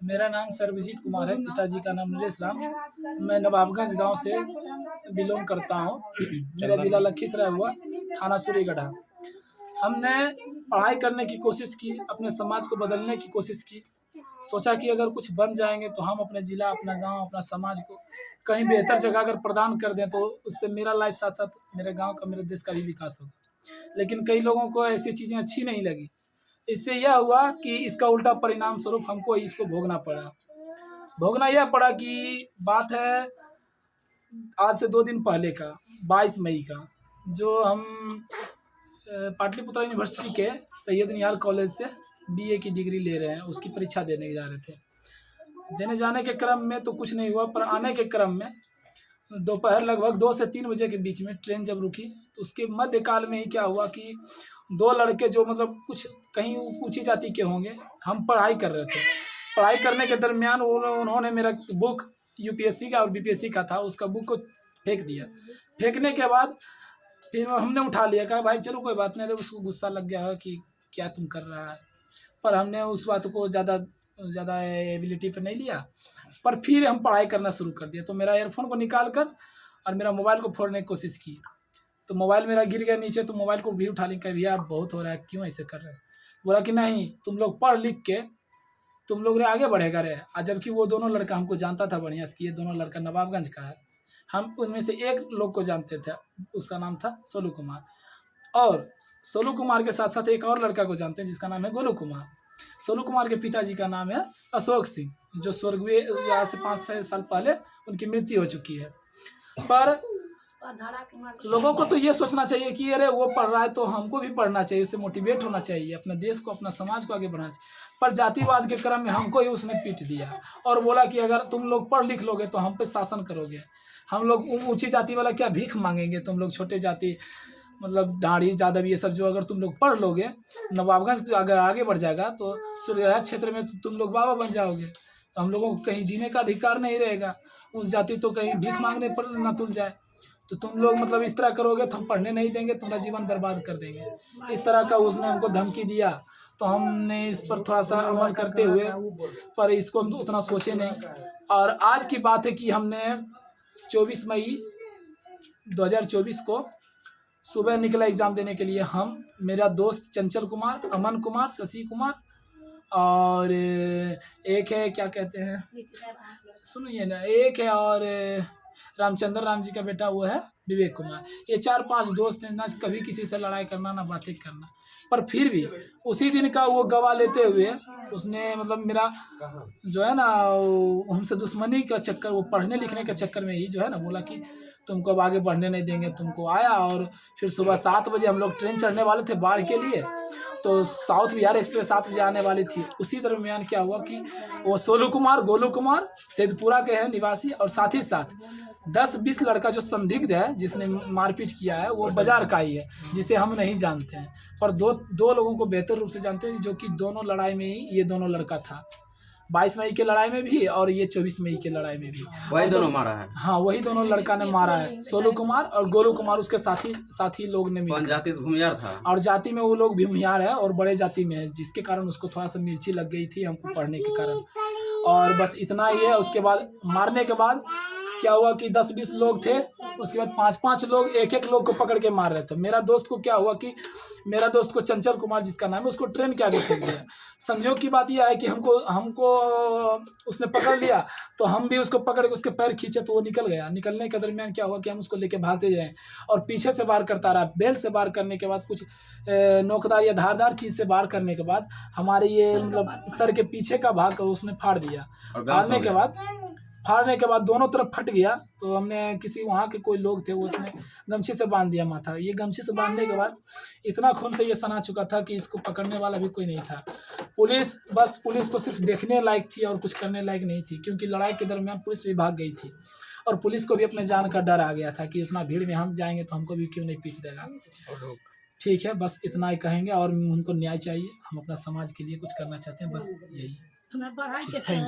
मेरा नाम सर्वजीत कुमार है, पिताजी का नाम नरेश राम। मैं नवाबगंज गांव से बिलोंग करता हूं। मेरा ज़िला लखीसराय हुआ, थाना सूर्यगढ़ा। हमने पढ़ाई करने की कोशिश की, अपने समाज को बदलने की कोशिश की। सोचा कि अगर कुछ बन जाएंगे तो हम अपने ज़िला, अपना गांव, अपना समाज को कहीं बेहतर जगह अगर प्रदान कर दें तो उससे मेरा लाइफ साथ साथ मेरे गाँव का, मेरे देश का भी विकास होगा। लेकिन कई लोगों को ऐसी चीज़ें अच्छी नहीं लगी। इससे यह हुआ कि इसका उल्टा परिणाम स्वरूप हमको इसको भोगना पड़ा। भोगना यह पड़ा कि बात है आज से 2 दिन पहले का, 22 मई का, जो हम पाटलिपुत्र यूनिवर्सिटी के सैयद निहाल कॉलेज से बीए की डिग्री ले रहे हैं, उसकी परीक्षा देने जा रहे थे। देने जाने के क्रम में तो कुछ नहीं हुआ, पर आने के क्रम में दोपहर लगभग 2 से 3 बजे के बीच में ट्रेन जब रुकी तो उसके मध्यकाल में ही क्या हुआ कि 2 लड़के जो मतलब कुछ कहीं ऊंची जाति के होंगे, हम पढ़ाई कर रहे थे। पढ़ाई करने के दरमियान उन्होंने मेरा बुक, यूपीएससी का और बीपीएससी का था, उसका बुक को फेंक दिया। फेंकने के बाद फिर हमने उठा लिया, कहा भाई चलो कोई बात नहीं। उसको गुस्सा लग गया कि क्या तुम कर रहा है, पर हमने उस बात को ज़्यादा एबिलिटी पर नहीं लिया। पर फिर हम पढ़ाई करना शुरू कर दिया। तो मेरा ईयरफोन को निकाल कर और मेरा मोबाइल को फोड़ने की कोशिश की, तो मोबाइल मेरा गिर गया नीचे। तो मोबाइल को भी उठा लें, कहा भैया बहुत हो रहा है, क्यों ऐसे कर रहे हैं। बोला कि नहीं, तुम लोग पढ़ लिख के तुम लोग रे आगे बढ़ेगा रे। जबकि वो दोनों लड़का हमको जानता था बढ़िया से कि ये दोनों लड़का नवाबगंज का है। हम उनमें से एक लोग को जानते थे, उसका नाम था सोलू कुमार, और सोलू कुमार के साथ साथ एक और लड़का को जानते हैं जिसका नाम है गोलू कुमार। सोलू कुमार के पिताजी का नाम है अशोक सिंह, जो स्वर्गीय आज से 5-6 साल पहले उनकी मृत्यु हो चुकी है। पर लोगों को तो ये सोचना चाहिए कि अरे वो पढ़ रहा है तो हमको भी पढ़ना चाहिए, उससे मोटिवेट होना चाहिए, अपने देश को, अपना समाज को आगे बढ़ाना चाहिए। पर जातिवाद के क्रम में हमको ही उसने पीट दिया और बोला कि अगर तुम लोग पढ़ लिख लोगे तो हम पे शासन करोगे। हम लोग ऊंची जाति वाला क्या भीख मांगेंगे, तुम लोग छोटे जाति मतलब ढाड़ी यादव ये सब जो अगर तुम लोग पढ़ लोगे, नवाबगंज अगर आगे बढ़ जाएगा तो सूर्यगढ़ क्षेत्र में तो तुम लोग बाबा बन जाओगे। तो हम लोगों को कहीं जीने का अधिकार नहीं रहेगा। उस जाति तो कहीं भीख मांगने पर ना तुल जाए। तो तुम लोग मतलब इस तरह करोगे तो हम पढ़ने नहीं देंगे, तुम्हारा जीवन बर्बाद कर देंगे। इस तरह का उसने हमको धमकी दिया। तो हमने इस पर थोड़ा सा अमल करते हुए, पर इसको हम तो उतना सोचे नहीं। और आज की बात है कि हमने 24 मई 2024 को सुबह निकला एग्ज़ाम देने के लिए। हम, मेरा दोस्त चंचल कुमार, अमन कुमार, शशि कुमार और एक है क्या कहते हैं, सुनिए ना, एक है और रामचंद्र राम जी का बेटा वो है विवेक कुमार। ये 4-5 दोस्त हैं, ना कभी किसी से लड़ाई करना ना बातें करना। पर फिर भी उसी दिन का वो गवाह लेते हुए उसने मतलब मेरा जो है ना हमसे दुश्मनी का चक्कर, वो पढ़ने लिखने के चक्कर में ही जो है ना बोला कि तुमको अब आगे बढ़ने नहीं देंगे, तुमको आया। और फिर सुबह 7 बजे हम लोग ट्रेन चढ़ने वाले थे बाढ़ के लिए, तो साउथ बिहार एक्सप्रेस 7 बजे आने वाली थी। उसी दरमियान क्या हुआ कि वो सोलू कुमार, गोलू कुमार सैदपुरा के हैं निवासी, और साथ ही साथ 10-20 लड़का जो संदिग्ध है जिसने मारपीट किया है वो बाजार का ही है, जिसे हम नहीं जानते हैं। पर दो लोगों को बेहतर रूप से जानते हैं, जो कि दोनों लड़ाई में ही ये दोनों लड़का था। 22 मई के लड़ाई में भी और ये 24 मई के लड़ाई में भी वही दोनों मारा है। हाँ, वही दोनों लड़का ने मारा है, सोलू कुमार और गोलू कुमार। उसके साथी लोग ने मिलकर। जाति से भूमिहार था, और जाति में वो लोग भी भूमिहार है और बड़े जाति में है, जिसके कारण उसको थोड़ा सा मिर्ची लग गई थी हमको पढ़ने के कारण। और बस इतना ही है। उसके बाद मारने के बाद क्या हुआ कि 10-20 लोग थे, उसके बाद 5-5 लोग एक लोग को पकड़ के मार रहे थे। मेरा दोस्त को क्या हुआ कि मेरा दोस्त को चंचल कुमार जिसका नाम है, उसको ट्रेन के आगे फेंक दिया। संयोग की बात यह है कि हमको उसने पकड़ लिया, तो हम भी उसको पकड़ के उसके पैर खींचे तो वो निकल गया। निकलने के दरमियान क्या हुआ कि हम उसको लेके भागते जाए और पीछे से वार करता रहा। बेल्ट से वार करने के बाद, कुछ नोकदार या धारदार चीज़ से वार करने के बाद हमारे ये मतलब सर के पीछे का भाग उसने फाड़ दिया। फाड़ने के बाद दोनों तरफ फट गया। तो हमने किसी वहाँ के कोई लोग थे, उसने गमछी से बांध दिया माथा। ये गमछी से बांधने के बाद इतना खून से ये सना चुका था कि इसको पकड़ने वाला भी कोई नहीं था। पुलिस तो सिर्फ देखने लायक थी और कुछ करने लायक नहीं थी, क्योंकि लड़ाई के दरमियान पुलिस भी भाग गई थी और पुलिस को भी अपने जान का डर आ गया था कि इतना भीड़ में हम जाएंगे तो हमको भी क्यों नहीं पीट देगा। ठीक है, बस इतना ही कहेंगे। और उनको न्याय चाहिए, हम अपना समाज के लिए कुछ करना चाहते हैं, बस यही। Thank you.